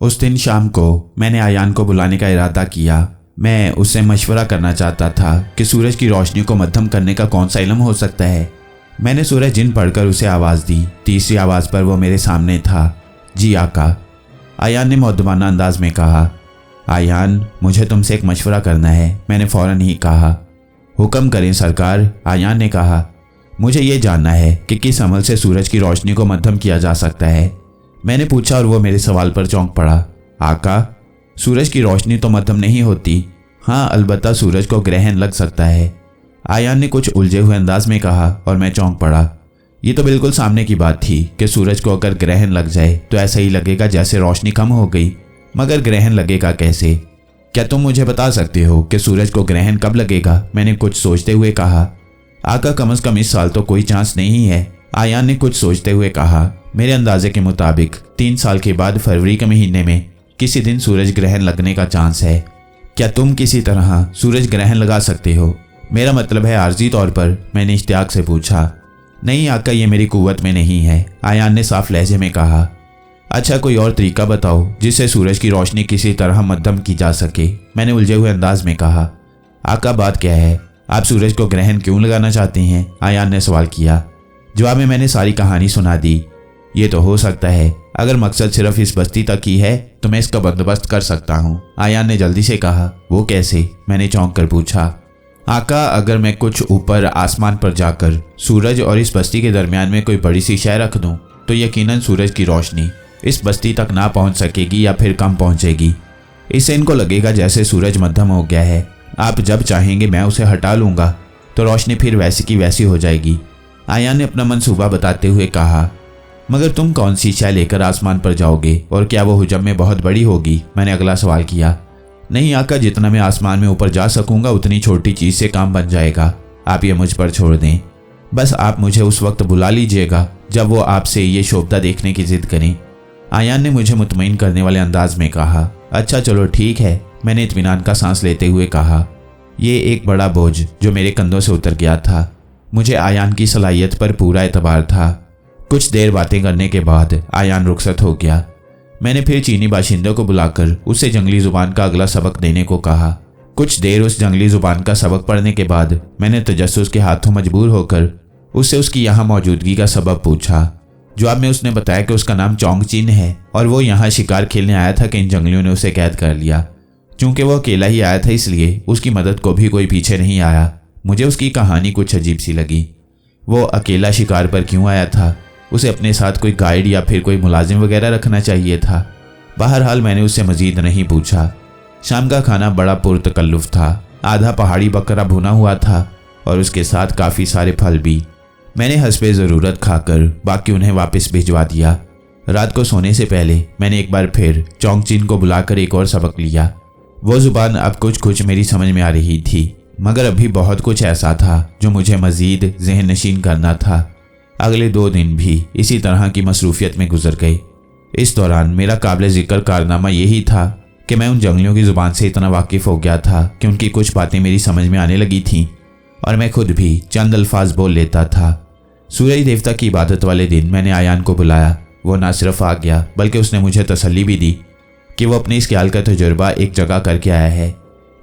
उस दिन शाम को मैंने आयान को बुलाने का इरादा किया। मैं उससे मशवरा करना चाहता था कि सूरज की रोशनी को मध्यम करने का कौन सा इल्म हो सकता है। मैंने सूरज जिन पढ़कर उसे आवाज़ दी। तीसरी आवाज़ पर वो मेरे सामने था। जी आका। आयान ने मुअद्दबाना अंदाज में कहा। आयान, मुझे तुमसे एक मशवरा करना है। मैंने फ़ौरन ही कहा। हुक्म करें सरकार। आयान ने कहा। मुझे ये जानना है कि किस अमल से सूरज की रोशनी को मध्यम किया जा सकता है। मैंने पूछा और वो मेरे सवाल पर चौंक पड़ा। आका, सूरज की रोशनी तो मध्यम नहीं होती। हाँ, अलबत्ता सूरज को ग्रहण लग सकता है। आयान ने कुछ उलझे हुए अंदाज में कहा और मैं चौंक पड़ा। ये तो बिल्कुल सामने की बात थी कि सूरज को अगर ग्रहण लग जाए तो ऐसा ही लगेगा जैसे रोशनी कम हो गई। मगर ग्रहण लगेगा कैसे? क्या तुम मुझे बता सकते हो कि सूरज को ग्रहण कब लगेगा? मैंने कुछ सोचते हुए कहा। आका, कम से कम इस साल तो कोई चांस नहीं है। आयान ने कुछ सोचते हुए कहा। मेरे अंदाजे के मुताबिक 3 साल के बाद फरवरी के महीने में किसी दिन सूरज ग्रहण लगने का चांस है। क्या तुम किसी तरह सूरज ग्रहण लगा सकते हो? मेरा मतलब है आर्जी तौर पर। मैंने इश्तियाक से पूछा। नहीं आका, ये मेरी कुव्वत में नहीं है। आयान ने साफ लहजे में कहा। अच्छा, कोई और तरीका बताओ जिससे सूरज की रोशनी किसी तरह मध्यम की जा सके। मैंने उलझे हुए अंदाज में कहा। आका, बात क्या है? आप सूरज को ग्रहण क्यों लगाना चाहते हैं? आयान ने सवाल किया। जवाब में मैंने सारी कहानी सुना दी। ये तो हो सकता है, अगर मकसद सिर्फ इस बस्ती तक ही है तो मैं इसका बंदोबस्त कर सकता हूँ। आयान ने जल्दी से कहा। वो कैसे? मैंने चौंक कर पूछा। आका, अगर मैं कुछ ऊपर आसमान पर जाकर सूरज और इस बस्ती के दरमियान में कोई बड़ी सी शय रख दूँ तो यकीनन सूरज की रोशनी इस बस्ती तक ना पहुँच सकेगी या फिर कम पहुँचेगी। इससे इनको लगेगा जैसे सूरज मध्यम हो गया है। आप जब चाहेंगे मैं उसे हटा लूँगा तो रोशनी फिर वैसी की वैसी हो जाएगी। आयान ने अपना मंसूबा बताते हुए कहा। मगर तुम कौन सी शय लेकर आसमान पर जाओगे और क्या वो हुजम में बहुत बड़ी होगी? मैंने अगला सवाल किया। नहीं आका, जितना मैं आसमान में ऊपर जा सकूंगा उतनी छोटी चीज़ से काम बन जाएगा। आप ये मुझ पर छोड़ दें। बस आप मुझे उस वक्त बुला लीजिएगा जब वो आपसे ये शोभा देखने की जिद करें। आयान ने मुझे मुतमईन करने वाले अंदाज में कहा। अच्छा चलो ठीक है। मैंने इत्मीनान का सांस लेते हुए कहा। ये एक बड़ा बोझ जो मेरे कंधों से उतर गया था। मुझे आयान की सलाहियत पर पूरा एतबार था। कुछ देर बातें करने के बाद आयान रुखसत हो गया। मैंने फिर चीनी बाशिंदों को बुलाकर उससे जंगली ज़ुबान का अगला सबक देने को कहा। कुछ देर उस जंगली ज़ुबान का सबक पढ़ने के बाद मैंने तजस्सुस के हाथों मजबूर होकर उससे उसकी यहाँ मौजूदगी का सबब पूछा। जवाब में उसने बताया कि उसका नाम चोंगचिन है और वो यहाँ शिकार खेलने आया था कि इन जंगलियों ने उसे कैद कर लिया। चूँकि वो अकेला ही आया था इसलिए उसकी मदद को भी कोई पीछे नहीं आया। मुझे उसकी कहानी कुछ अजीब सी लगी। वो अकेला शिकार पर क्यों आया था? उसे अपने साथ कोई गाइड या फिर कोई मुलाजिम वगैरह रखना चाहिए था। बहरहाल मैंने उससे मजीद नहीं पूछा। शाम का खाना बड़ा पुरतकल्लुफ़ था। आधा पहाड़ी बकरा भुना हुआ था और उसके साथ काफ़ी सारे फल भी। मैंने हस्बे ज़रूरत खाकर बाकी उन्हें वापस भिजवा दिया। रात को सोने से पहले मैंने एक बार फिर चोंगचिन को बुलाकर एक और सबक लिया। वो ज़ुबान अब कुछ मेरी समझ में आ रही थी, मगर अभी बहुत कुछ ऐसा था जो मुझे मज़ीद ज़हन नशीन करना था। अगले 2 दिन भी इसी तरह की मसरूफियत में गुजर गए। इस दौरान मेरा काबिल ज़िक्र कारनामा यही था कि मैं उन जंगलियों की ज़ुबान से इतना वाकिफ़ हो गया था कि उनकी कुछ बातें मेरी समझ में आने लगी थीं और मैं खुद भी चंद अल्फाज बोल लेता था। सूरज देवता की इबादत वाले दिन मैंने आयान को बुलाया। वो ना सिर्फ आ गया बल्कि उसने मुझे तसल्ली भी दी कि वो अपने इस ख्याल का तजुर्बा एक जगह करके आया है,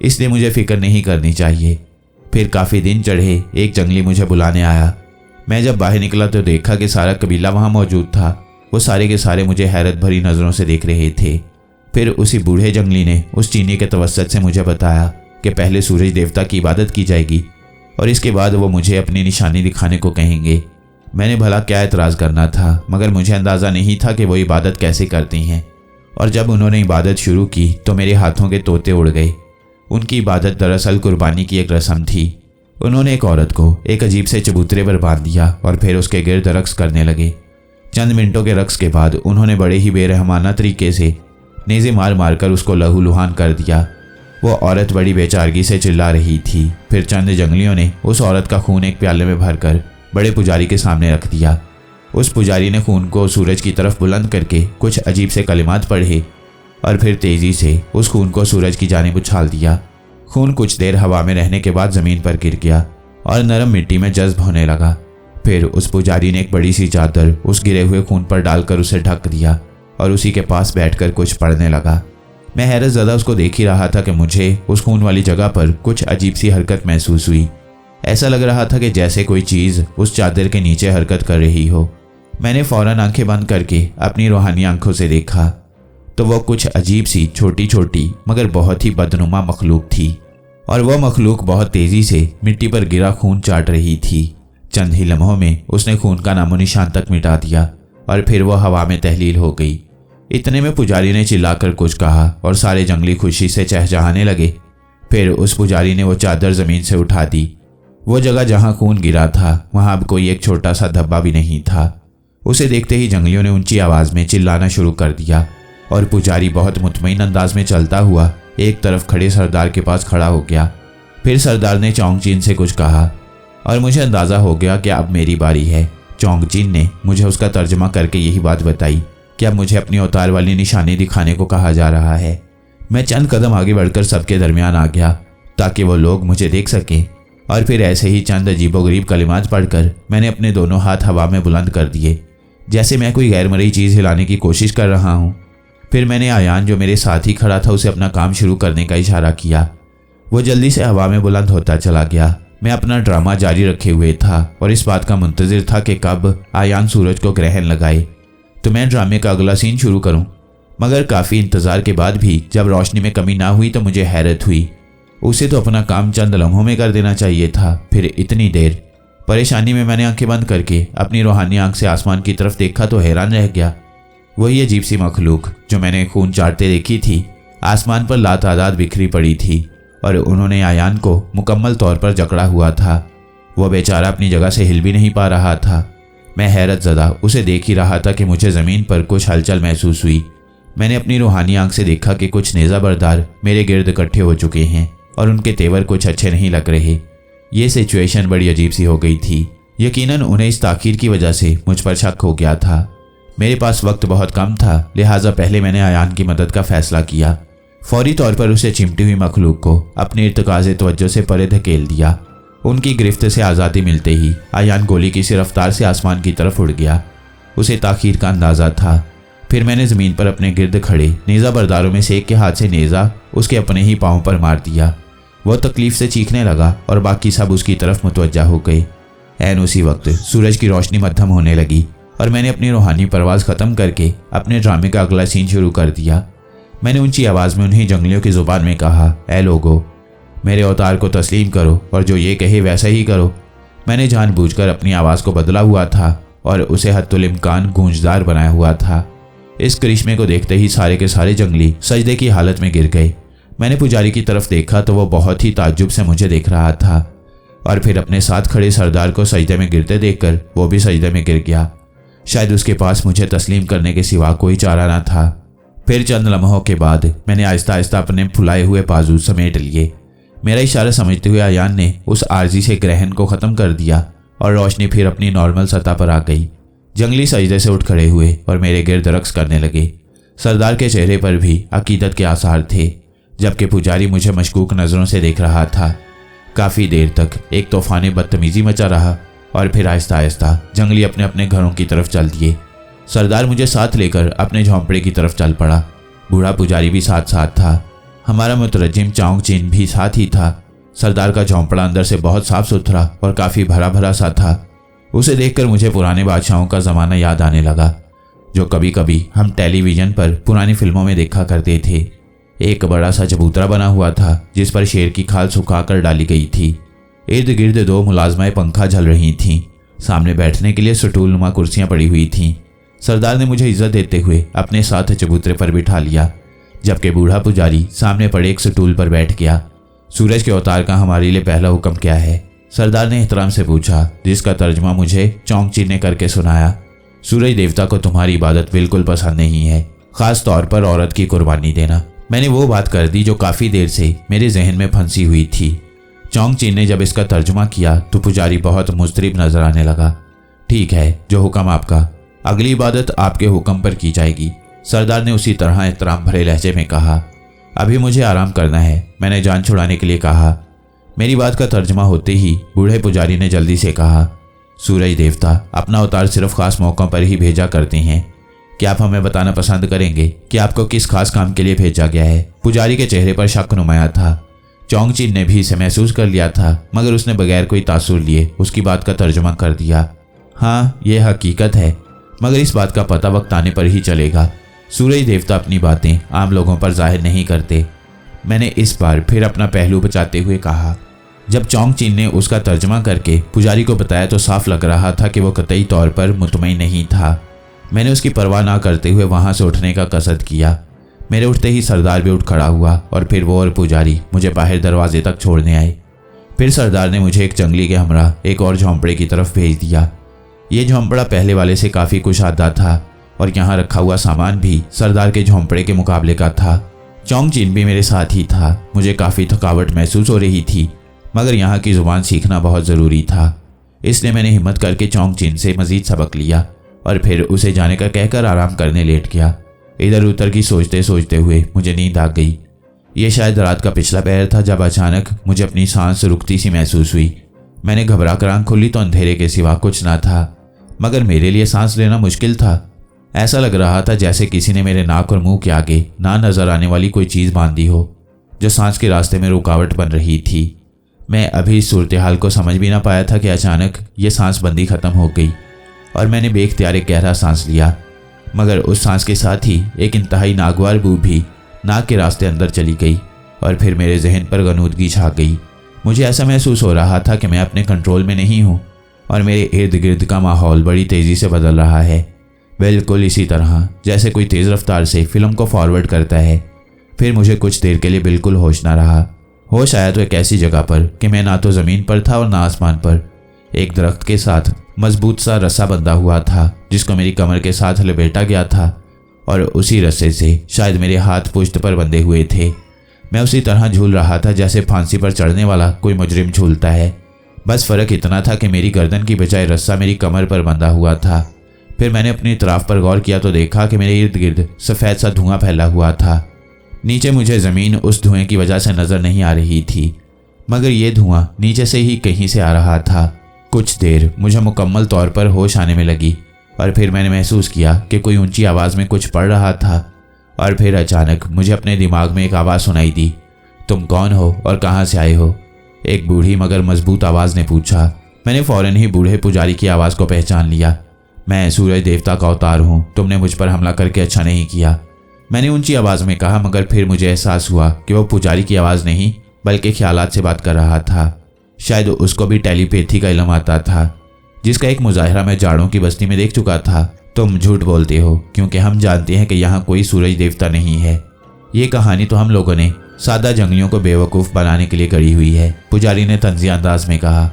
इसलिए मुझे फ़िक्र नहीं करनी चाहिए। फिर काफ़ी दिन चढ़े एक जंगली मुझे बुलाने आया। मैं जब बाहर निकला तो देखा कि सारा कबीला वहाँ मौजूद था। वो सारे के सारे मुझे हैरत भरी नज़रों से देख रहे थे। फिर उसी बूढ़े जंगली ने उस चीनी के तवस्सुत से मुझे बताया कि पहले सूरज देवता की इबादत की जाएगी और इसके बाद वो मुझे अपनी निशानी दिखाने को कहेंगे। मैंने भला क्या एतराज़ करना था, मगर मुझे अंदाज़ा नहीं था कि वो इबादत कैसे करती हैं। और जब उन्होंने इबादत शुरू की तो मेरे हाथों के तोते उड़ गए। उनकी इबादत दरअसल कुर्बानी की एक रस्म थी। उन्होंने एक औरत को एक अजीब से चबूतरे पर बांध दिया और फिर उसके गिर्द रक्स करने लगे। चंद मिनटों के रक्स के बाद उन्होंने बड़े ही बेरहमाना तरीके से नेज़े मार मार कर उसको लहूलुहान कर दिया। वो औरत बड़ी बेचारगी से चिल्ला रही थी। फिर चंद जंगलियों ने उस औरत का खून एक प्याले में भरकर बड़े पुजारी के सामने रख दिया। उस पुजारी ने खून को सूरज की तरफ बुलंद करके कुछ अजीब से कलिमात पढ़े और फिर तेज़ी से उस खून को सूरज की जानिब उछाल दिया। खून कुछ देर हवा में रहने के बाद ज़मीन पर गिर गया और नरम मिट्टी में जज्ब होने लगा। फिर उस पुजारी ने एक बड़ी सी चादर उस गिरे हुए खून पर डालकर उसे ढक दिया और उसी के पास बैठकर कुछ पढ़ने लगा। मैं हैरत ज़दा उसको देख ही रहा था कि मुझे उस खून वाली जगह पर कुछ अजीब सी हरकत महसूस हुई। ऐसा लग रहा था कि जैसे कोई चीज़ उस चादर के नीचे हरकत कर रही हो। मैंने फौरन आंखें बंद करके अपनी रूहानी आंखों से देखा तो वो कुछ अजीब सी छोटी छोटी मगर बहुत ही बदनुमा मखलूक थी, और वह मखलूक बहुत तेज़ी से मिट्टी पर गिरा खून चाट रही थी। चंद ही लम्हों में उसने खून का नामो निशान तक मिटा दिया और फिर वह हवा में तहलील हो गई। इतने में पुजारी ने चिल्लाकर कुछ कहा और सारे जंगली खुशी से चहचहाने लगे। फिर उस पुजारी ने वो चादर ज़मीन से उठा दी। वो जगह जहाँ खून गिरा था वहाँ अब कोई एक छोटा सा धब्बा भी नहीं था। उसे देखते ही जंगलियों ने ऊंची आवाज़ में चिल्लाना शुरू कर दिया और पुजारी बहुत मुतमईन अंदाज में चलता हुआ एक तरफ खड़े सरदार के पास खड़ा हो गया। फिर सरदार ने चौंगचीन से कुछ कहा और मुझे अंदाज़ा हो गया कि अब मेरी बारी है। चौंगचीन ने मुझे उसका तर्जमा करके यही बात बताई कि अब मुझे अपनी अवतार वाली निशानी दिखाने को कहा जा रहा है। मैं चंद कदम आगे बढ़कर सबके दरमियान आ गया ताकि वो लोग मुझे देख सकें, और फिर ऐसे ही चंद अजीबोगरीब कलिमात पढ़कर मैंने अपने दोनों हाथ हवा में बुलंद कर दिए जैसे मैं कोई गैर मरई चीज़ हिलाने की कोशिश कर रहा हूँ। फिर मैंने आयान जो मेरे साथ ही खड़ा था उसे अपना काम शुरू करने का इशारा किया। वो जल्दी से हवा में बुलंद होता चला गया। मैं अपना ड्रामा जारी रखे हुए था और इस बात का मुंतजिर था कि कब आयान सूरज को ग्रहण लगाए तो मैं ड्रामे का अगला सीन शुरू करूं। मगर काफ़ी इंतज़ार के बाद भी जब रोशनी में कमी ना हुई तो मुझे हैरत हुई। उसे तो अपना काम चंद लम्हों में कर देना चाहिए था, फिर इतनी देर। परेशानी में मैंने आंखें बंद करके अपनी रूहानी आंख से आसमान की तरफ देखा तो हैरान रह गया। वही अजीब सी मखलूक जो मैंने खून चाटते देखी थी आसमान पर लातादाद बिखरी पड़ी थी और उन्होंने आयान को मुकम्मल तौर पर जकड़ा हुआ था। वह बेचारा अपनी जगह से हिल भी नहीं पा रहा था। मैं हैरत ज़दा उसे देख ही रहा था कि मुझे ज़मीन पर कुछ हलचल महसूस हुई। मैंने अपनी रूहानी आंख से देखा कि कुछ नेज़ा बरदार मेरे गिर्द इकट्ठे हो चुके हैं और उनके तेवर कुछ अच्छे नहीं लग रहे। ये सिचुएशन बड़ी अजीब सी हो गई थी। यकीनन उन्हें इस ताखीर की वजह से मुझ पर शक हो गया था। मेरे पास वक्त बहुत कम था, लिहाजा पहले मैंने आयान की मदद का फैसला किया। फौरी तौर पर उसे चिमटी हुई मखलूक को अपनी इर्तिकाज़े तवज्जो से परे धकेल दिया। उनकी गिरफ्त से आज़ादी मिलते ही आयान गोली की सी रफ्तार से आसमान की तरफ उड़ गया। उसे ताखीर का अंदाज़ा था। फिर मैंने ज़मीन पर अपने गिर्द खड़े नेज़ा बरदारों में से एक के हाथ से नेज़ा उसके अपने ही पाँव पर मार दिया। वह तकलीफ से चीखने लगा और बाकी सब उसकी तरफ मुतवज्जा हो गए। ऐन उसी वक्त सूरज की रोशनी मध्यम होने लगी और मैंने अपनी रूहानी परवाज़ ख़त्म करके अपने ड्रामे का अगला सीन शुरू कर दिया। मैंने ऊंची आवाज़ में उन्हीं जंगलियों की ज़ुबान में कहा, ऐ लोगो, मेरे अवतार को तस्लीम करो और जो ये कहे वैसा ही करो। मैंने जानबूझकर अपनी आवाज़ को बदला हुआ था और उसे हद्दुल इम्कान गूंजदार बनाया हुआ था। इस करिश्मे को देखते ही सारे के सारे जंगली सजदे की हालत में गिर गए। मैंने पुजारी की तरफ देखा तो वो बहुत ही ताज्जुब से मुझे देख रहा था और फिर अपने साथ खड़े सरदार को सजदे में गिरते देखकर वो भी सजदे में गिर गया। शायद उसके पास मुझे तस्लीम करने के सिवा कोई चारा न था। फिर चंद लम्हों के बाद मैंने आहिस्ता आहिस्ता अपने फुलाए हुए बाजू समेट लिए। मेरा इशारा समझते हुए आयान ने उस आर्जी से ग्रहण को ख़त्म कर दिया और रोशनी फिर अपनी नॉर्मल सतह पर आ गई। जंगली सजदे से उठ खड़े हुए और मेरे गिर्द रक्स करने लगे। सरदार के चेहरे पर भी अकीदत के आसार थे, जबकि पुजारी मुझे मशकूक नज़रों से देख रहा था। काफ़ी देर तक एक तूफ़ान बदतमीज़ी मचा रहा और फिर आहिस्ता आहिस्ता जंगली अपने अपने घरों की तरफ चल दिए। सरदार मुझे साथ लेकर अपने झोंपड़े की तरफ चल पड़ा। बूढ़ा पुजारी भी साथ साथ था। हमारा मुतरज्जिम चौंगचीन भी साथ ही था। सरदार का झोंपड़ा अंदर से बहुत साफ सुथरा और काफ़ी भरा भरा सा था। उसे देखकर मुझे पुराने बादशाहों का ज़माना याद आने लगा जो कभी कभी हम टेलीविज़न पर पुरानी फिल्मों में देखा करते थे। एक बड़ा सा चबूतरा बना हुआ था जिस पर शेर की खाल सुखाकर डाली गई थी। इर्द गिर्द 2 मुलाजमाएं पंखा झल रही थीं। सामने बैठने के लिए सटूलनुमा कुर्सियां पड़ी हुई थीं। सरदार ने मुझे इज्जत देते हुए अपने साथ चबूतरे पर बिठा लिया, जबकि बूढ़ा पुजारी सामने पड़े एक स्टूल पर बैठ गया। सूरज के अवतार का हमारे लिए पहला हुक्म क्या है? सरदार ने एहतराम से पूछा, जिसका तर्जमा मुझे चौंगचीन ने करके सुनाया। सूरज देवता को तुम्हारी इबादत बिल्कुल पसंद नहीं है, खास तौर पर औरत की कुर्बानी देना। मैंने वो बात कर दी जो काफ़ी देर से मेरे जहन में फंसी हुई थी। चौंगचीन ने जब इसका तर्जुमा किया तो पुजारी बहुत मुस्तरिब नजर आने लगा। ठीक है, जो हुक्म आपका, अगली इबादत आपके हुक्म पर की जाएगी, सरदार ने उसी तरह एहतराम भरे लहजे में कहा। अभी मुझे आराम करना है, मैंने जान छुड़ाने के लिए कहा। मेरी बात का तर्जमा होते ही बूढ़े पुजारी ने जल्दी से कहा, सूरज देवता अपना अवतार सिर्फ खास मौक़ों पर ही भेजा करते हैं। क्या आप हमें बताना पसंद करेंगे कि आपको किस खास काम के लिए भेजा गया है? पुजारी के चेहरे पर शक नुमाया था। चोंगचिन ने भी इसे महसूस कर लिया था, मगर उसने बगैर कोई तासुर लिए उसकी बात का तर्जुमा कर दिया। हाँ, यह हकीकत है, मगर इस बात का पता वक्त आने पर ही चलेगा। सूरज देवता अपनी बातें आम लोगों पर जाहिर नहीं करते। मैंने इस बार फिर अपना पहलू बचाते हुए कहा। जब चोंगचिन ने उसका तर्जुमा करके पुजारी को बताया तो साफ लग रहा था कि वो कतई तौर पर मुतमईन नहीं था। मैंने उसकी परवाह ना करते हुए वहां से उठने का कसद किया। मेरे उठते ही सरदार भी उठ खड़ा हुआ और फिर वो और पुजारी मुझे बाहर दरवाजे तक छोड़ने आए। फिर सरदार ने मुझे एक जंगली के हमरा एक और झोंपड़े की तरफ भेज दिया। ये झोंपड़ा पहले वाले से काफ़ी कुशादा था और यहाँ रखा हुआ सामान भी सरदार के झोंपड़े के मुकाबले का था। चोंगचिन भी मेरे साथ ही था। मुझे काफ़ी थकावट महसूस हो रही थी, मगर यहाँ की ज़ुबान सीखना बहुत ज़रूरी था। इसलिए मैंने हिम्मत करके चोंगचिन से मज़ीद सबक लिया और फिर उसे जाने का कहकर आराम करने लेट गया। इधर उधर की सोचते सोचते हुए मुझे नींद आ गई। ये शायद रात का पिछला पहर था जब अचानक मुझे अपनी सांस रुकती सी महसूस हुई। मैंने घबरा कर आंख खोली तो अंधेरे के सिवा कुछ ना था, मगर मेरे लिए सांस लेना मुश्किल था। ऐसा लग रहा था जैसे किसी ने मेरे नाक और मुंह के आगे ना नजर आने वाली कोई चीज़ बांध दी हो, जो सांस के रास्ते में रुकावट बन रही थी। मैं अभी इस सूरत हाल को समझ भी ना पाया था कि अचानक ये सांसबंदी ख़त्म हो गई और मैंने बेख्तियार एक गहरा सांस लिया। मगर उस सांस के साथ ही एक इंतहाई नागवार बू भी नाक के रास्ते अंदर चली गई और फिर मेरे जहन पर गनूदगी छा गई। मुझे ऐसा महसूस हो रहा था कि मैं अपने कंट्रोल में नहीं हूँ और मेरे इर्द गिर्द का माहौल बड़ी तेज़ी से बदल रहा है, बिल्कुल इसी तरह जैसे कोई तेज़ रफ्तार से फिल्म को फॉरवर्ड करता है। फिर मुझे कुछ देर के लिए बिल्कुल होश ना रहा। होश आया तो एक ऐसी जगह पर कि मैं ना तो ज़मीन पर था और ना आसमान पर। एक दरख्त के साथ मजबूत सा रस्सा बंधा हुआ था जिसको मेरी कमर के साथ लपेटा गया था और उसी रस्से से शायद मेरे हाथ पुश्त पर बंधे हुए थे। मैं उसी तरह झूल रहा था जैसे फांसी पर चढ़ने वाला कोई मुजरिम झूलता है। बस फ़र्क इतना था कि मेरी गर्दन की बजाय रस्सा मेरी कमर पर बंधा हुआ था। फिर मैंने अपनी तरफ पर गौर किया तो देखा कि मेरे इर्द गिर्द सफ़ेद सा धुआं फैला हुआ था। नीचे मुझे ज़मीन उस धुएं की वजह से नज़र नहीं आ रही थी, मगर ये धुआं नीचे से ही कहीं से आ रहा था। कुछ देर मुझे मुकम्मल तौर पर होश आने में लगी और फिर मैंने महसूस किया कि कोई ऊंची आवाज़ में कुछ पढ़ रहा था और फिर अचानक मुझे अपने दिमाग में एक आवाज़ सुनाई दी। तुम कौन हो और कहाँ से आए हो? एक बूढ़ी मगर मजबूत आवाज़ ने पूछा। मैंने फ़ौरन ही बूढ़े पुजारी की आवाज़ को पहचान लिया। मैं सूरज देवता का अवतार हूँ, तुमने मुझ पर हमला करके अच्छा नहीं किया, मैंने ऊंची आवाज़ में कहा। मगर फिर मुझे एहसास हुआ कि वो पुजारी की आवाज़ नहीं बल्कि ख्यालात से बात कर रहा था। शायद उसको भी टेलीपैथी का इल्म आता था, जिसका एक मुजाहिरा मैं जाड़ों की बस्ती में देख चुका था। तुम झूठ बोलते हो क्योंकि हम जानते हैं कि यहाँ कोई सूरज देवता नहीं है। ये कहानी तो हम लोगों ने सादा जंगलियों को बेवकूफ़ बनाने के लिए गढ़ी हुई है, पुजारी ने तंज़िया अंदाज में कहा।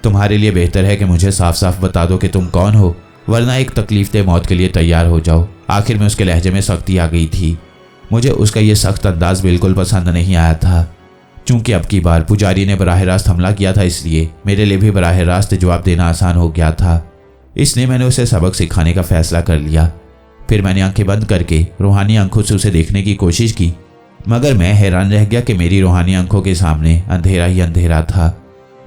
तुम्हारे लिए बेहतर है कि मुझे साफ साफ बता दो कि तुम कौन हो, वरना एक तकलीफ मौत के लिए तैयार हो जाओ। आखिर में उसके लहजे में सख्ती आ गई थी। मुझे उसका ये सख्त अंदाज बिल्कुल पसंद नहीं आया था। चूंकि अब की बार पुजारी ने बराह रास्त हमला किया था, इसलिए मेरे लिए भी बराह रास्त जवाब देना आसान हो गया था। इसलिए मैंने उसे सबक सिखाने का फैसला कर लिया। फिर मैंने आंखें बंद करके रूहानी आंखों से उसे देखने की कोशिश की, मगर मैं हैरान रह गया कि मेरी रूहानी आंखों के सामने अंधेरा ही अंधेरा था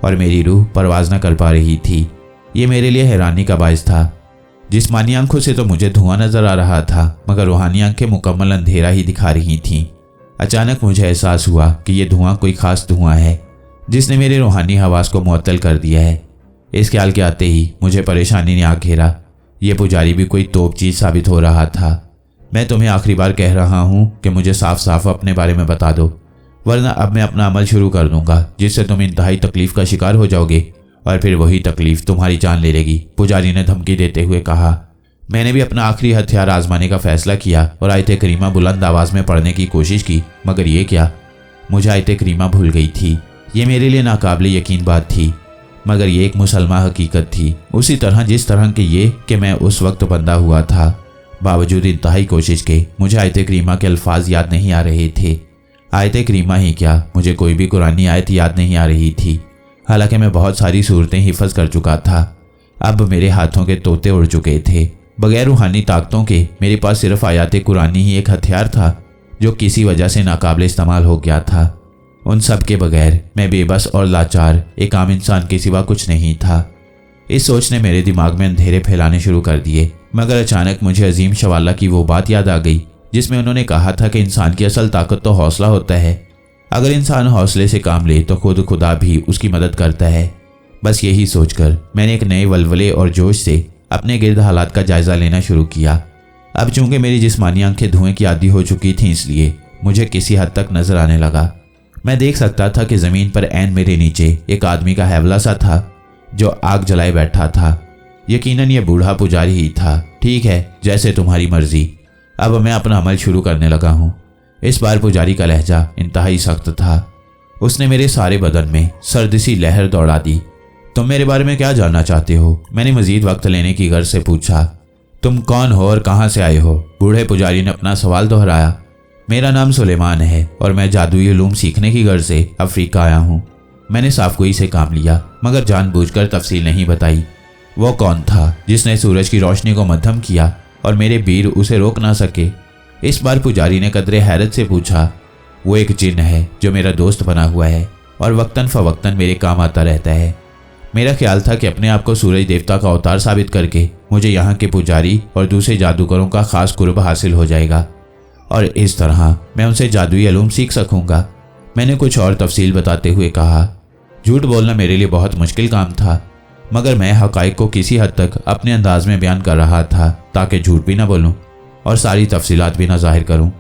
और मेरी रूह परवाज न कर पा रही थी। ये मेरे लिए हैरानी का बायस था। जिस्मानी आंखों से तो मुझे धुआं नजर आ रहा था, मगर रूहानी आंखें मुकम्मल अंधेरा ही दिखा रही थीं। अचानक मुझे एहसास हुआ कि यह धुआं कोई खास धुआं है जिसने मेरे रूहानी हवास को मुअत्तल कर दिया है। इस ख्याल के आते ही मुझे परेशानी ने आ घेरा। यह पुजारी भी कोई तोप चीज़ साबित हो रहा था। मैं तुम्हें आखिरी बार कह रहा हूँ कि मुझे साफ साफ अपने बारे में बता दो, वरना अब मैं अपना अमल शुरू कर दूंगा जिससे तुम इंतहाई तकलीफ का शिकार हो जाओगे और फिर वही तकलीफ तुम्हारी जान ले लेगी, पुजारी ने धमकी देते हुए कहा। मैंने भी अपना आखिरी हथियार आजमाने का फैसला किया और आयत करीमा बुलंद आवाज़ में पढ़ने की कोशिश की, मगर ये क्या, मुझे आयत करीमा भूल गई थी। ये मेरे लिए नाकाबिले यकीन बात थी, मगर ये एक मुसलमा हकीकत थी, उसी तरह जिस तरह के ये कि मैं उस वक्त बंधा हुआ था। बावजूद इंतहाई कोशिश के मुझे आयत करीमा के अल्फाज याद नहीं आ रहे थे। आयत करीमा ही क्या, मुझे कोई भी कुरानी आयत याद नहीं आ रही थी। हालांकि मैं बहुत सारी सूरतें हिफज कर चुका था। अब मेरे हाथों के तोते उड़ चुके थे। बगैर रूहानी ताकतों के मेरे पास सिर्फ आयात कुरानी ही एक हथियार था जो किसी वजह से नाकाबिल इस्तेमाल हो गया था। उन सब के बगैर मैं बेबस और लाचार एक आम इंसान के सिवा कुछ नहीं था। इस सोच ने मेरे दिमाग में अंधेरे फैलाने शुरू कर दिए, मगर अचानक मुझे अजीम शवाला की वो बात याद आ गई जिसमें उन्होंने कहा था कि इंसान की असल ताकत तो हौसला होता है। अगर इंसान हौसले से काम ले तो खुद खुदा भी उसकी मदद करता है। बस यही सोचकर मैंने एक नए वलवले और जोश से अपने गिर्द हालात का जायजा लेना शुरू किया। अब चूंकि मेरी जिस्मानी आंखें धुएं की आदी हो चुकी थीं, इसलिए मुझे किसी हद तक नजर आने लगा। मैं देख सकता था कि जमीन पर ऐन मेरे नीचे एक आदमी का हैवला सा था जो आग जलाए बैठा था। यकीनन ये बूढ़ा पुजारी ही था। ठीक है, जैसे तुम्हारी मर्जी। अब मैं अपना अमल शुरू करने लगा हूँ। इस बार पुजारी का लहजा इंतहाई सख्त था। उसने मेरे सारे बदन में सर्द सी लहर दौड़ा दी। तुम मेरे बारे में क्या जानना चाहते हो? मैंने मजीद वक्त लेने की गर्ज से पूछा। तुम कौन हो और कहाँ से आए हो? बूढ़े पुजारी ने अपना सवाल दोहराया। मेरा नाम सुलेमान है और मैं जादुई उलूम सीखने की गर्ज से अफ्रीका आया हूँ। मैंने साफगोई से काम लिया, मगर जानबूझकर तफसील नहीं बताई। वो कौन था जिसने सूरज की रोशनी को मध्यम किया और मेरे वीर उसे रोक ना सके? इस बार पुजारी ने कदरे हैरत से पूछा। वो एक जिन है जो मेरा दोस्त बना हुआ है और वक्तन फवक्तन मेरे काम आता रहता है। मेरा ख्याल था कि अपने आप को सूरज देवता का अवतार साबित करके मुझे यहाँ के पुजारी और दूसरे जादूगरों का खास कुर्ब हासिल हो जाएगा और इस तरह मैं उनसे जादुई इल्म सीख सकूंगा। मैंने कुछ और तफसील बताते हुए कहा। झूठ बोलना मेरे लिए बहुत मुश्किल काम था, मगर मैं हक़ाइक़ को किसी हद तक अपने अंदाज में बयान कर रहा था ताकि झूठ भी ना बोलूं और सारी तफसीलात भी ना जाहिर करूं।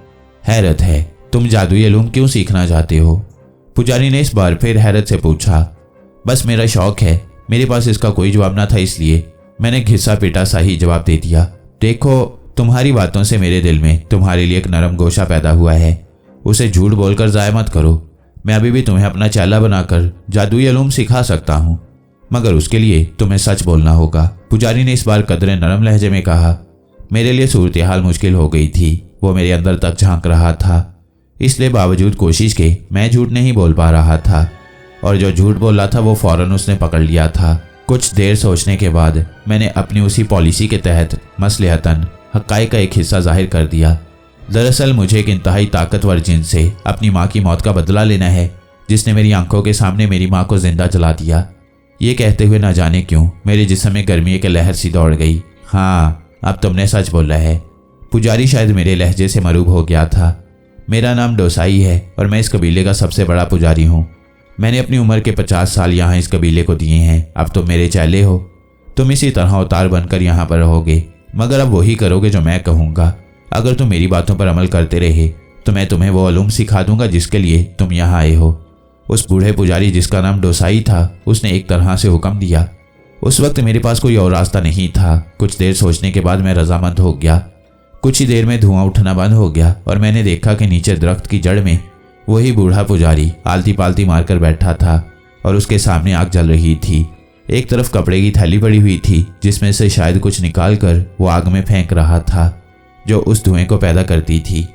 हैरत है, तुम जादुई इल्म क्यों सीखना चाहते हो? पुजारी ने इस बार फिर हैरत से पूछा। बस मेरा शौक है। मेरे पास इसका कोई जवाब ना था, इसलिए मैंने घिसा पिटा सा ही जवाब दे दिया। देखो, तुम्हारी बातों से मेरे दिल में तुम्हारे लिए एक नरम गोशा पैदा हुआ है। उसे झूठ बोलकर ज़ाया मत करो। मैं अभी भी तुम्हें अपना चेला बनाकर जादुई इल्म सिखा सकता हूँ, मगर उसके लिए तुम्हें सच बोलना होगा। पुजारी ने इस बार कदरे नरम लहजे में कहा। मेरे लिए सूरत हाल मुश्किल हो गई थी। वो मेरे अंदर तक झांक रहा था, इसलिए बावजूद कोशिश के मैं झूठ नहीं बोल पा रहा था और जो झूठ बोल रहा था वो फौरन उसने पकड़ लिया था। कुछ देर सोचने के बाद मैंने अपनी उसी पॉलिसी के तहत मसलहतन हक़ाइक़ का एक हिस्सा जाहिर कर दिया। दरअसल मुझे एक इंतहाई ताकतवर जिन से अपनी माँ की मौत का बदला लेना है, जिसने मेरी आंखों के सामने मेरी माँ को जिंदा जला दिया। ये कहते हुए न जाने क्यों मेरे जिस्म में गर्मी की लहर सी दौड़ गई। हाँ, अब तुमने सच बोला है। पुजारी शायद मेरे लहजे से मरूब हो गया था। मेरा नाम डोसाई है और मैं इस कबीले का सबसे बड़ा पुजारी हूँ। मैंने अपनी उम्र के 50 साल यहाँ इस कबीले को दिए हैं। अब तुम मेरे चेले हो। तुम इसी तरह अवतार बनकर यहाँ पर रहोगे, मगर अब वही करोगे जो मैं कहूँगा। अगर तुम मेरी बातों पर अमल करते रहे तो मैं तुम्हें वो इल्म सिखा दूंगा जिसके लिए तुम यहाँ आए हो। उस बूढ़े पुजारी जिसका नाम डोसाई था, उसने एक तरह से हुक्म दिया। उस वक्त मेरे पास कोई और रास्ता नहीं था। कुछ देर सोचने के बाद मैं रजामंद हो गया। कुछ ही देर में धुआं उठना बंद हो गया और मैंने देखा कि नीचे दरख्त की जड़ में वही बूढ़ा पुजारी आलती पालती मारकर बैठा था और उसके सामने आग जल रही थी। एक तरफ कपड़े की थैली पड़ी हुई थी जिसमें से शायद कुछ निकाल कर वो आग में फेंक रहा था जो उस धुएं को पैदा करती थी।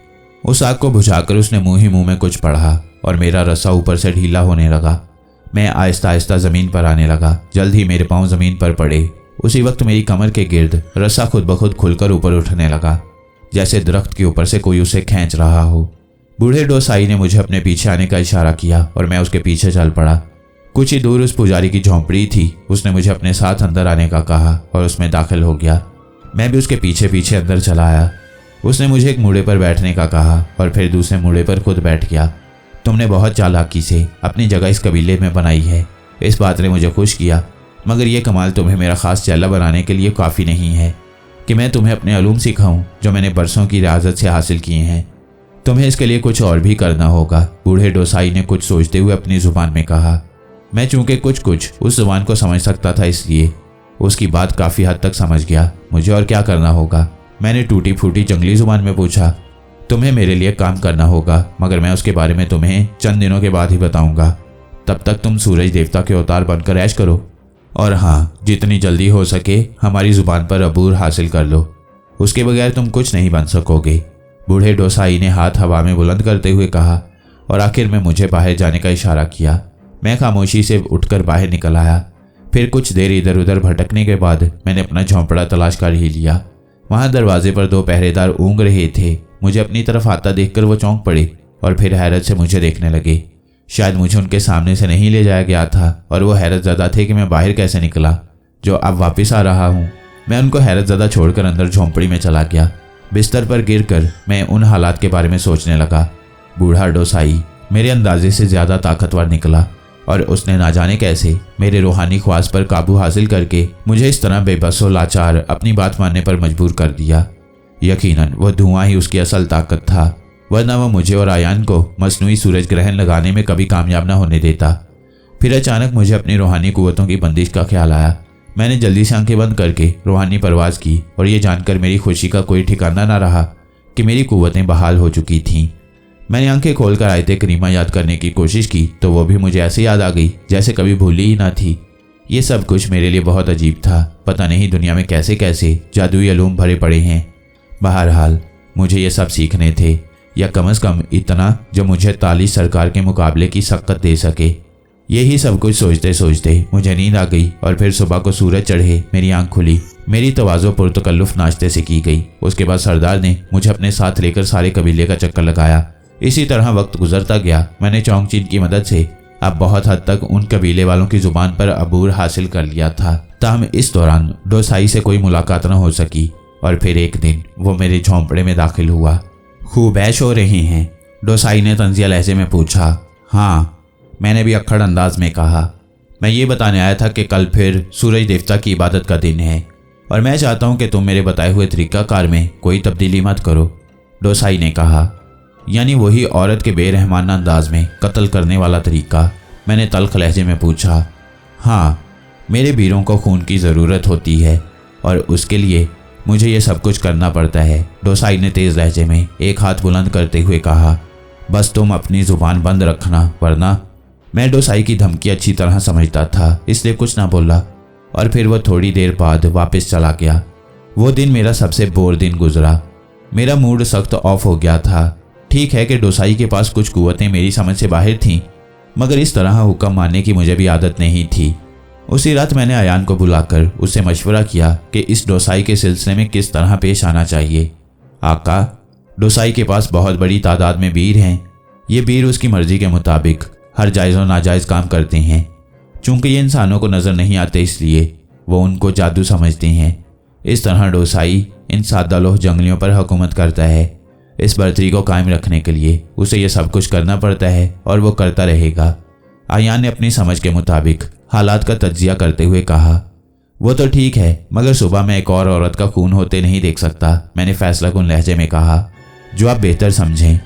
उस आग को बुझाकर उसने मुंह ही मुंह में कुछ पढ़ा और मेरा रस्सा ऊपर से ढीला होने लगा। मैं आहिस्ता आहिस्ता ज़मीन पर आने लगा। जल्द ही मेरे पाँव ज़मीन पर पड़े। उसी वक्त मेरी कमर के गिर्द रस्सा खुद ब खुद खुलकर ऊपर उठने लगा, जैसे दरख्त के ऊपर से कोई उसे खींच रहा हो। बूढ़े डोसाई ने मुझे अपने पीछे आने का इशारा किया और मैं उसके पीछे चल पड़ा। कुछ ही दूर उस पुजारी की झोंपड़ी थी। उसने मुझे अपने साथ अंदर आने का कहा और उसमें दाखिल हो गया। मैं भी उसके पीछे पीछे अंदर चला आया। उसने मुझे एक मूड़े पर बैठने का कहा और फिर दूसरे मूड़े पर खुद बैठ गया। तुमने बहुत चालाकी से अपनी जगह इस कबीले में बनाई है। इस बात ने मुझे खुश किया, मगर यह कमाल तुम्हें मेरा खास चेला बनाने के लिए काफ़ी नहीं है कि मैं तुम्हें अपने इल्म सिखाऊं जो मैंने बरसों की रियाजत से हासिल किए हैं। तुम्हें इसके लिए कुछ और भी करना होगा। बूढ़े डोसाई ने कुछ सोचते हुए अपनी ज़ुबान में कहा। मैं चूंकि कुछ उस ज़ुबान को समझ सकता था, इसलिए उसकी बात काफ़ी हद तक समझ गया। मुझे और क्या करना होगा? मैंने टूटी फूटी जंगली ज़ुबान में पूछा। तुम्हें मेरे लिए काम करना होगा, मगर मैं उसके बारे में तुम्हें चंद दिनों के बाद ही बताऊंगा। तब तक तुम सूरज देवता के अवतार बनकर ऐश करो और हाँ, जितनी जल्दी हो सके हमारी ज़ुबान पर अबूर हासिल कर लो। उसके बगैर तुम कुछ नहीं बन सकोगे। बूढ़े डोसाई ने हाथ हवा में बुलंद करते हुए कहा और आखिर में मुझे बाहर जाने का इशारा किया। मैं खामोशी से उठकर बाहर निकल आया। फिर कुछ देर इधर उधर भटकने के बाद मैंने अपना झोंपड़ा तलाश कर ही लिया। वहाँ दरवाजे पर 2 पहरेदार ऊँग रहे थे। मुझे अपनी तरफ आता देखकर वो चौंक पड़े और फिर हैरत से मुझे देखने लगे। शायद मुझे उनके सामने से नहीं ले जाया गया था और वो हैरत ज़्यादा थे कि मैं बाहर कैसे निकला। जो अब वापस आ रहा हूँ। मैं उनको हैरतज़दा छोड़कर अंदर झोंपड़ी में चला गया। बिस्तर पर गिरकर मैं उन हालात के बारे में सोचने लगा। बूढ़ा डोसाई मेरे अंदाजे से ज़्यादा ताकतवर निकला और उसने ना जाने कैसे मेरे रूहानी ख्वास पर काबू हासिल करके मुझे इस तरह बेबस और लाचार अपनी बात मानने पर मजबूर कर दिया। यकीनन वह धुआं ही उसकी असल ताकत था, वरना वह मुझे और आयान को मसनूई सूरज ग्रहण लगाने में कभी कामयाब न होने देता। फिर अचानक मुझे अपनी रूहानी कुव्वतों की बंदिश का ख्याल आया। मैंने जल्दी से आंखें बंद करके रूहानी परवाज़ की और ये जानकर मेरी खुशी का कोई ठिकाना न रहा कि मेरी कुव्वतें बहाल हो चुकी थीं। मैंने आंखें खोलकर आयते करीमा याद करने की कोशिश की तो वो भी मुझे ऐसे याद आ गई जैसे कभी भूली ही ना थी। ये सब कुछ मेरे लिए बहुत अजीब था। पता नहीं दुनिया में कैसे कैसे जादुई अलूम भरे पड़े हैं। बहरहाल मुझे ये सब सीखने थे, या कम से कम इतना जो मुझे ताली सरकार के मुकाबले की शक्कत दे सके। यही सब कुछ सोचते सोचते मुझे नींद आ गई और फिर सुबह को सूरज चढ़े मेरी आंख खुली। मेरी तवाज़ो पुरतकल्लुफ़ नाश्ते से की गई। उसके बाद सरदार ने मुझे अपने साथ लेकर सारे कबीले का चक्कर लगाया। इसी तरह वक्त गुजरता गया। मैंने चौंगचीन की मदद से अब बहुत हद तक उन कबीले वालों की जुबान पर अबूर हासिल कर लिया था। ताहम इस दौरान डोसाई से कोई मुलाकात न हो सकी और फिर एक दिन वो मेरे झोंपड़े में दाखिल हुआ। खूब ऐश हो रही हैं? डोसाई ने तंजिया लहजे में पूछा। हाँ, मैंने भी अक्खड़ अंदाज में कहा। मैं ये बताने आया था कि कल फिर सूरज देवता की इबादत का दिन है और मैं चाहता हूँ कि तुम मेरे बताए हुए तरीक़ाकार में कोई तब्दीली मत करो। डोसाई ने कहा। यानी वही औरत के बेरहमाना अंदाज में कत्ल करने वाला तरीका? मैंने तल्ख लहजे में पूछा। हाँ, मेरे वीरों को खून की ज़रूरत होती है और उसके लिए मुझे ये सब कुछ करना पड़ता है। डोसाई ने तेज़ लहजे में एक हाथ बुलंद करते हुए कहा। बस तुम अपनी ज़ुबान बंद रखना, वरना। मैं डोसाई की धमकी अच्छी तरह समझता था, इसलिए कुछ ना बोला और फिर वह थोड़ी देर बाद वापस चला गया। वो दिन मेरा सबसे बोर दिन गुजरा। मेरा मूड सख्त ऑफ हो गया था। ठीक है कि डोसाई के पास कुछ कुव्वतें मेरी समझ से बाहर थीं, मगर इस तरह हुक्म मानने की मुझे भी आदत नहीं थी। उसी रात मैंने आयान को बुलाकर उससे मशवरा किया कि इस डोसाई के सिलसिले में किस तरह पेश आना चाहिए। आका, डोसाई के पास बहुत बड़ी तादाद में वीर हैं। ये वीर उसकी मर्जी के मुताबिक हर जायज़ और नाजायज़ काम करते हैं। चूँकि ये इंसानों को नज़र नहीं आते इसलिए वो उनको जादू समझते हैं। इस तरह डोसाई इन सादालोह जंगलियों पर हुकूमत करता है। इस बर्तरी को कायम रखने के लिए उसे यह सब कुछ करना पड़ता है और वो करता रहेगा। आयान ने अपनी समझ के मुताबिक हालात का तज्जिया करते हुए कहा। वो तो ठीक है, मगर सुबह मैं एक और औरत का खून होते नहीं देख सकता। मैंने फैसला कुन लहजे में कहा। जो आप बेहतर समझें।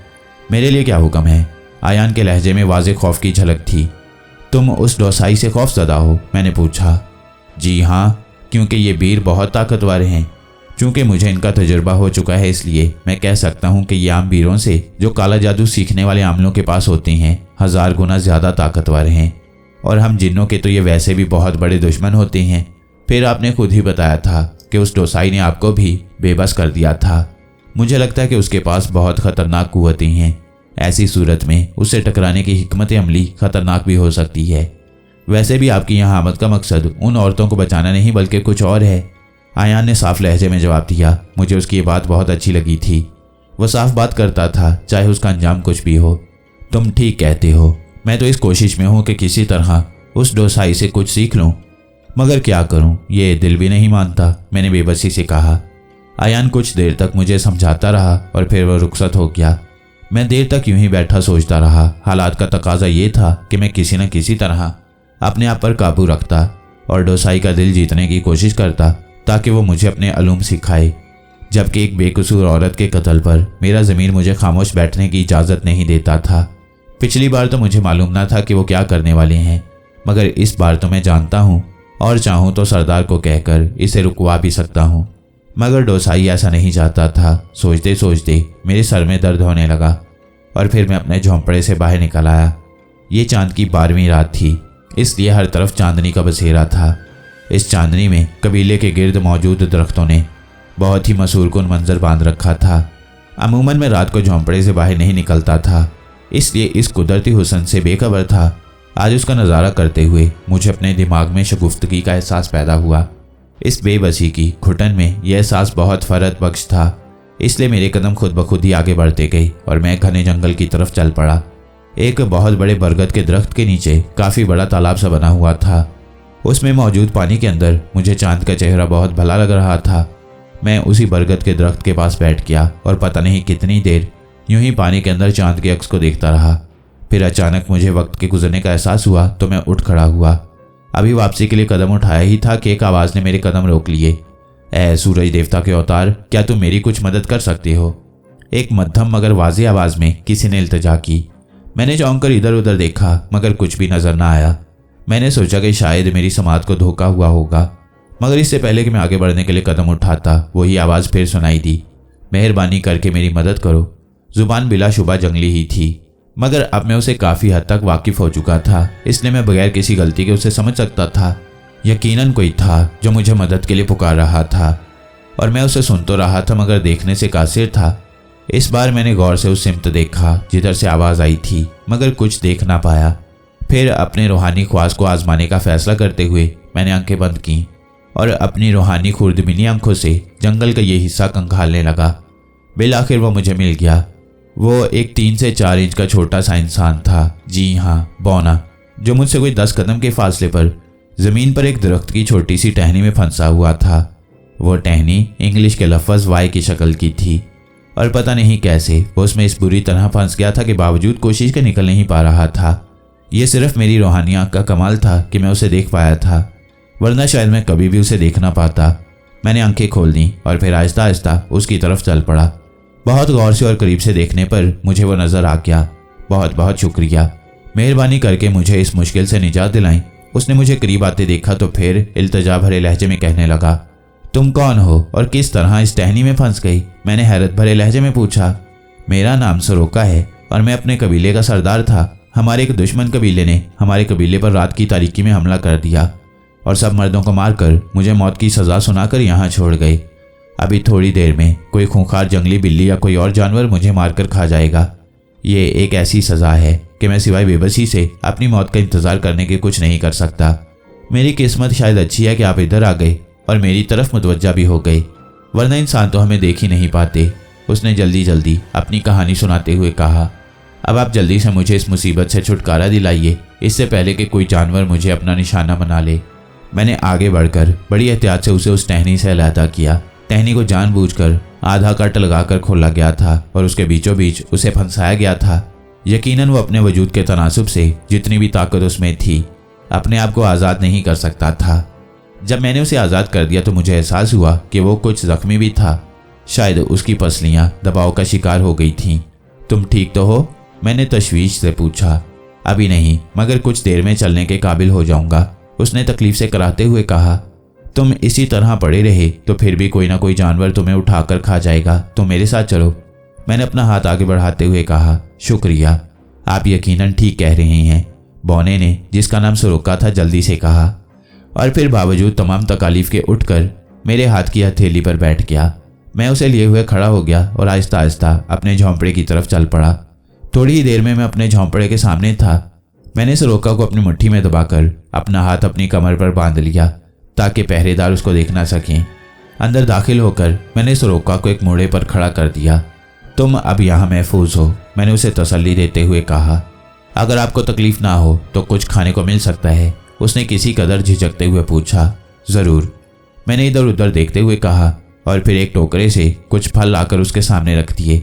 मेरे लिए क्या हुक्म है? आयान के लहजे में वाज़ेह खौफ की झलक थी। तुम उस डोसाई से खौफज़दा हो? मैंने पूछा। जी हाँ, क्योंकि ये वीर बहुत ताकतवर हैं। चूँकि मुझे इनका तजुर्बा हो चुका है इसलिए मैं कह सकता हूँ कि ये आम वीरों से जो काला जादू सीखने वाले आमलों के पास होते हैं 1000 गुना ज़्यादा ताकतवर हैं। और हम जिन्नों के तो ये वैसे भी बहुत बड़े दुश्मन होते हैं। फिर आपने खुद ही बताया था कि उस डोसाई ने आपको भी बेबस कर दिया था। मुझे लगता है कि उसके पास बहुत ख़तरनाक कुव्वतें हैं। ऐसी सूरत में उससे टकराने की हिकमत अमली ख़तरनाक भी हो सकती है। वैसे भी आपकी यहाँ आमद का मकसद उन औरतों को बचाना नहीं बल्कि कुछ और है। आयान ने साफ लहजे में जवाब दिया। मुझे उसकी ये बात बहुत अच्छी लगी थी। वह साफ बात करता था, चाहे उसका अंजाम कुछ भी हो। तुम ठीक कहते हो। मैं तो इस कोशिश में हूँ कि किसी तरह उस डोसाई से कुछ सीख लूँ, मगर क्या करूँ, ये दिल भी नहीं मानता। मैंने बेबसी से कहा। आयान कुछ देर तक मुझे समझाता रहा और फिर वह रुखसत हो गया। मैं देर तक यूं ही बैठा सोचता रहा। हालात का तकाजा ये था कि मैं किसी न किसी तरह अपने आप पर काबू रखता और डोसाई का दिल जीतने की कोशिश करता ताकि वो मुझे अपने अलूम सिखाए। जबकि एक बेकसूर औरत के कत्ल पर मेरा ज़मीर मुझे खामोश बैठने की इजाज़त नहीं देता था। पिछली बार तो मुझे मालूम ना था कि वो क्या करने वाले हैं, मगर इस बार तो मैं जानता हूँ और चाहूँ तो सरदार को कहकर इसे रुकवा भी सकता हूँ। मगर डोसाई ऐसा नहीं चाहता था। सोचते सोचते मेरे सर में दर्द होने लगा और फिर मैं अपने झोंपड़े से बाहर निकल आया। ये चांद की 12वीं रात थी, इसलिए हर तरफ चांदनी का बसेरा था। इस चांदनी में कबीले के गिर्द मौजूद दरख्तों ने बहुत ही मसूरकुन मंजर बांध रखा था। अमूमन मैं रात को झोंपड़े से बाहर नहीं निकलता था, इसलिए इस कुदरती हुस्न से बेखबर था। आज उसका नज़ारा करते हुए मुझे अपने दिमाग में शगुफ्तगी का एहसास पैदा हुआ। इस बेबसी की घुटन में यह एहसास बहुत फ़रत बख्श था, इसलिए मेरे कदम खुद ब खुद ही आगे बढ़ते गए और मैं घने जंगल की तरफ चल पड़ा। एक बहुत बड़े बरगद के दरख्त के नीचे काफ़ी बड़ा तालाब सा बना हुआ था। उसमें मौजूद पानी के अंदर मुझे चांद का चेहरा बहुत भला लग रहा था। मैं उसी बरगद के दरख्त के पास बैठ गया और पता नहीं कितनी देर यूं ही पानी के अंदर चांद के अक्स को देखता रहा। फिर अचानक मुझे वक्त के गुजरने का एहसास हुआ तो मैं उठ खड़ा हुआ। अभी वापसी के लिए कदम उठाया ही था कि एक आवाज़ ने मेरे कदम रोक लिए। ऐ सूरज देवता के अवतार, क्या तुम मेरी कुछ मदद कर सकते हो? एक मध्यम मगर वाज़ेह आवाज़ में किसी ने इल्तिजा की। मैंने चौंक कर इधर उधर देखा मगर कुछ भी नजर न आया। मैंने सोचा कि शायद मेरी समात को धोखा हुआ होगा, मगर इससे पहले कि मैं आगे बढ़ने के लिए कदम उठाता वही आवाज़ फिर सुनाई दी। मेहरबानी करके मेरी मदद करो। जुबान बिलाशुबा जंगली ही थी, मगर अब मैं उसे काफ़ी हद तक वाकिफ हो चुका था, इसलिए मैं बगैर किसी गलती के उसे समझ सकता था। यकीनन कोई था जो मुझे मदद के लिए पुकार रहा था और मैं उसे सुन तो रहा था मगर देखने से कासिर था। इस बार मैंने गौर से उस सिमत देखा जिधर से आवाज़ आई थी, मगर कुछ देख ना पाया। फिर अपने रूहानी ख्वास को आजमाने का फैसला करते हुए मैंने आंखें बंद की और अपनी रूहानी खुर्दबिनी आंखों से जंगल का ये हिस्सा कंघालने लगा। बिल आखिर वो मुझे मिल गया। वो एक 3 से 4 इंच का छोटा सा इंसान था, जी हाँ, बौना, जो मुझसे कोई 10 कदम के फासले पर ज़मीन पर एक दरख्त की छोटी सी टहनी में फंसा हुआ था। वो टहनी इंग्लिश के लफ्ज़ वाई की शक्ल की थी और पता नहीं कैसे वो उसमें इस बुरी तरह फंस गया था कि बावजूद कोशिश के निकल नहीं पा रहा था। ये सिर्फ मेरी रूहानी आँख का कमाल था कि मैं उसे देख पाया था, वरना शायद मैं कभी भी उसे देख ना पाता। मैंने आंखें खोल दी और फिर आहिस्ता आहिस्ता उसकी तरफ चल पड़ा। बहुत गौर से और करीब से देखने पर मुझे वो नज़र आ गया। बहुत बहुत शुक्रिया, मेहरबानी करके मुझे इस मुश्किल से निजात दिलाई। उसने मुझे करीब आते देखा तो फिर इल्तिजा भरे लहजे में कहने लगा, तुम कौन हो और किस तरह इस टहनी में फंस गई? मैंने हैरत भरे लहजे में पूछा। मेरा नाम सरोका है और मैं अपने कबीले का सरदार था। हमारे एक दुश्मन कबीले ने हमारे कबीले पर रात की तारीकी में हमला कर दिया और सब मर्दों को मारकर मुझे मौत की सज़ा सुनाकर यहाँ छोड़ गए। अभी थोड़ी देर में कोई खूंखार जंगली बिल्ली या कोई और जानवर मुझे मारकर खा जाएगा। ये एक ऐसी सज़ा है कि मैं सिवाय बेबसी से अपनी मौत का इंतज़ार करने के कुछ नहीं कर सकता। मेरी किस्मत शायद अच्छी है कि आप इधर आ गए और मेरी तरफ मुतवज्जा भी हो गए, वरना इंसान तो हमें देख ही नहीं पाते। उसने जल्दी जल्दी अपनी कहानी सुनाते हुए कहा, अब आप जल्दी से मुझे इस मुसीबत से छुटकारा दिलाइए, इससे पहले कि कोई जानवर मुझे अपना निशाना बना ले। मैंने आगे बढ़कर बड़ी एहतियात से उसे उस टहनी से अलहदा किया। टहनी को जानबूझकर आधा कट लगाकर खोला गया था और उसके बीचों बीच उसे फंसाया गया था। यकीनन वो अपने वजूद के तनासुब से जितनी भी ताकत उसमें थी अपने आप को आज़ाद नहीं कर सकता था। जब मैंने उसे आज़ाद कर दिया तो मुझे एहसास हुआ कि वो कुछ ज़ख्मी भी था। शायद उसकी पसलियाँ दबाव का शिकार हो गई थीं। तुम ठीक तो हो? मैंने तशवीश से पूछा। अभी नहीं, मगर कुछ देर में चलने के काबिल हो जाऊंगा, उसने तकलीफ से कराते हुए कहा। तुम इसी तरह पड़े रहे तो फिर भी कोई ना कोई जानवर तुम्हें उठाकर खा जाएगा, तो मेरे साथ चलो। मैंने अपना हाथ आगे बढ़ाते हुए कहा, शुक्रिया, आप यकीनन ठीक कह रहे हैं, बौने ने, जिसका नाम सरोका था, जल्दी से कहा और फिर बावजूद तमाम तकालीफ के उठकर मेरे हाथ की हथेली पर बैठ गया। मैं उसे लिए हुए खड़ा हो गया और आहिस्ता आहिस्ता अपने झोंपड़े की तरफ चल पड़ा। थोड़ी ही देर में मैं अपने झोंपड़े के सामने था। मैंने सरोका को अपनी मुट्ठी में दबाकर अपना हाथ अपनी कमर पर बांध लिया ताकि पहरेदार उसको देख ना सकें। अंदर दाखिल होकर मैंने सरोका को एक मोड़े पर खड़ा कर दिया। तुम अब यहाँ महफूज हो, मैंने उसे तसल्ली देते हुए कहा। अगर आपको तकलीफ ना हो तो कुछ खाने को मिल सकता है, उसने किसी कदर झिझकते हुए पूछा। ज़रूर, मैंने इधर उधर देखते हुए कहा और फिर एक टोकरे से कुछ फल लाकर उसके सामने रख दिए।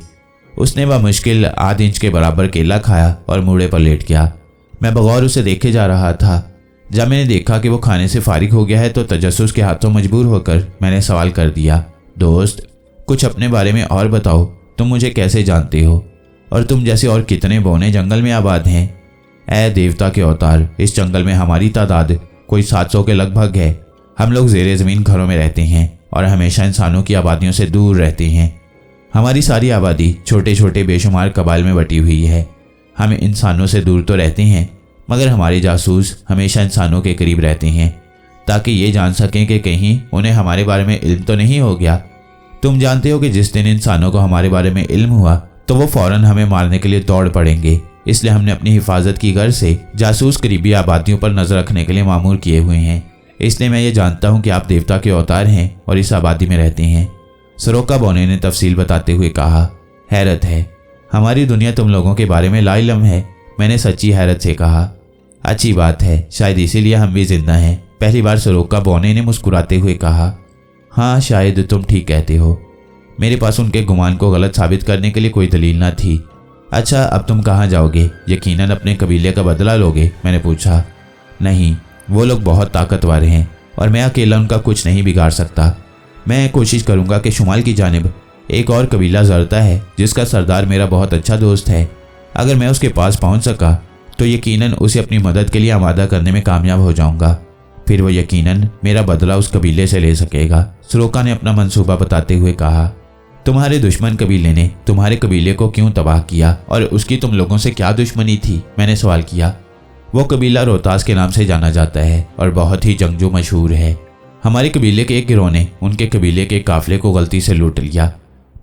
उसने वह मुश्किल आध इंच के बराबर केला खाया और मूड़े पर लेट गया। मैं बगौर उसे देखे जा रहा था। जब मैंने देखा कि वो खाने से फारिग हो गया है तो तजस्सुस के हाथों मजबूर होकर मैंने सवाल कर दिया, दोस्त, कुछ अपने बारे में और बताओ। तुम मुझे कैसे जानते हो और तुम जैसे और कितने बौने जंगल में आबाद हैं? ऐ देवता के अवतार, इस जंगल में हमारी तादाद कोई 700 के लगभग है। हम लोग ज़ेरे ज़मीन घरों में रहते हैं और हमेशा इंसानों की आबादियों से दूर रहते हैं। हमारी सारी आबादी छोटे छोटे बेशुमार कबाइल में बटी हुई है। हम इंसानों से दूर तो रहते हैं, मगर हमारे जासूस हमेशा इंसानों के करीब रहते हैं ताकि ये जान सकें कि कहीं उन्हें हमारे बारे में इल्म तो नहीं हो गया। तुम जानते हो कि जिस दिन इंसानों को हमारे बारे में इल्म हुआ तो वो फ़ौरन हमें मारने के लिए दौड़ पड़ेंगे। इसलिए हमने अपनी हिफाजत की गर्ज से जासूस करीबी आबादियों पर नज़र रखने के लिए मामूर किए हुए हैं। इसलिए मैं ये जानता हूँ कि आप देवता के अवतार हैं और इस आबादी में रहते हैं। सरोका बौने ने तफसील बताते हुए कहा। हैरत है, हमारी दुनिया तुम लोगों के बारे में लाइलम है, मैंने सच्ची हैरत से कहा। अच्छी बात है, शायद इसीलिए हम भी जिंदा हैं। पहली बार सरोका बौने ने मुस्कुराते हुए कहा। हाँ, शायद तुम ठीक कहते हो। मेरे पास उनके गुमान को गलत साबित करने के लिए कोई दलील न थी। अच्छा, अब तुम कहाँ जाओगे? यकीनन अपने कबीले का बदला लोगे? मैंने पूछा। नहीं, वो लोग बहुत ताकतवर हैं और मैं अकेला उनका कुछ नहीं बिगाड़ सकता। मैं कोशिश करूंगा कि शुमाल की जानिब एक और कबीला जरता है जिसका सरदार मेरा बहुत अच्छा दोस्त है। अगर मैं उसके पास पहुंच सका तो यकीनन उसे अपनी मदद के लिए आमादा करने में कामयाब हो जाऊंगा। फिर वो यकीनन मेरा बदला उस कबीले से ले सकेगा। सरोका ने अपना मंसूबा बताते हुए कहा। तुम्हारे दुश्मन कबीले ने तुम्हारे कबीले को क्यों तबाह किया और उसकी तुम लोगों से क्या दुश्मनी थी? मैंने सवाल किया। वो कबीला रोहतास के नाम से जाना जाता है और बहुत ही जंगजू मशहूर है। हमारे कबीले के एक गिरोह ने उनके कबीले के काफिले को गलती से लूट लिया।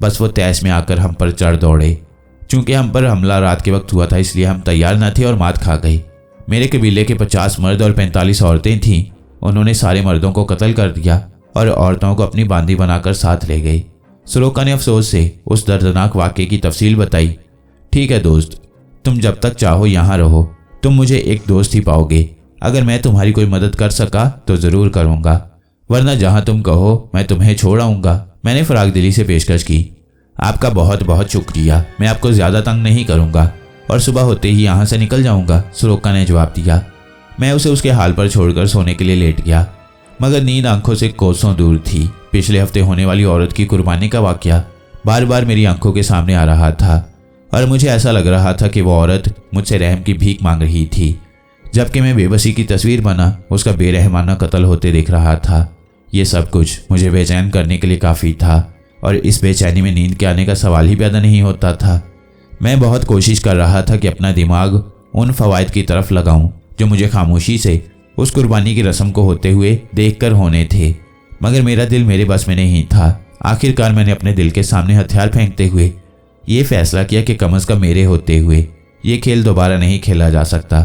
बस वो तैश में आकर हम पर चढ़ दौड़े। चूंकि हम पर हमला रात के वक्त हुआ था, इसलिए हम तैयार न थे और मात खा गए। मेरे कबीले के 50 मर्द और 45 औरतें थीं। उन्होंने सारे मर्दों को कत्ल कर दिया और औरतों को अपनी बांदी बनाकर साथ ले गए। सरोका ने अफसोस से उस दर्दनाक वाक़े की तफसील बताई। ठीक है दोस्त, तुम जब तक चाहो यहाँ रहो। तुम मुझे एक दोस्त ही पाओगे। अगर मैं तुम्हारी कोई मदद कर सका तो ज़रूर करूँगा, वरना जहाँ तुम कहो मैं तुम्हें छोड़ आऊँगा। मैंने फराग दिली से पेशकश की। आपका बहुत बहुत शुक्रिया। मैं आपको ज़्यादा तंग नहीं करूँगा और सुबह होते ही यहाँ से निकल जाऊँगा, सरोका ने जवाब दिया। मैं उसे उसके हाल पर छोड़कर सोने के लिए लेट गया, मगर नींद आंखों से कोसों दूर थी। पिछले हफ्ते होने वाली औरत की कुर्बानी का वाक़या बार बार मेरी आंखों के सामने आ रहा था और मुझे ऐसा लग रहा था कि वो औरत मुझसे रहम की भीख मांग रही थी, जबकि मैं बेबसी की तस्वीर बना उसका बेरहमाना कत्ल होते देख रहा था। ये सब कुछ मुझे बेचैन करने के लिए काफ़ी था और इस बेचैनी में नींद के आने का सवाल ही पैदा नहीं होता था। मैं बहुत कोशिश कर रहा था कि अपना दिमाग उन फ़वाइद की तरफ लगाऊं जो मुझे खामोशी से उस कुर्बानी की रस्म को होते हुए देखकर होने थे, मगर मेरा दिल मेरे बस में नहीं था। आखिरकार मैंने अपने दिल के सामने हथियार फेंकते हुए ये फैसला किया कि कम अज़ कम मेरे होते हुए ये खेल दोबारा नहीं खेला जा सकता।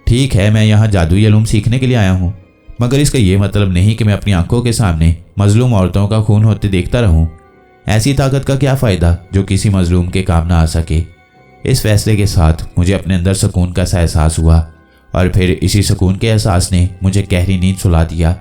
ठीक है, मैं यहाँ जादुई इल्म सीखने के लिए आया हूँ, मगर इसका ये मतलब नहीं कि मैं अपनी आंखों के सामने मजलूम औरतों का खून होते देखता रहूँ। ऐसी ताकत का क्या फ़ायदा जो किसी मजलूम के काम ना आ सके। इस फैसले के साथ मुझे अपने अंदर सुकून का सा एहसास हुआ और फिर इसी सुकून के एहसास ने मुझे गहरी नींद सुला दिया।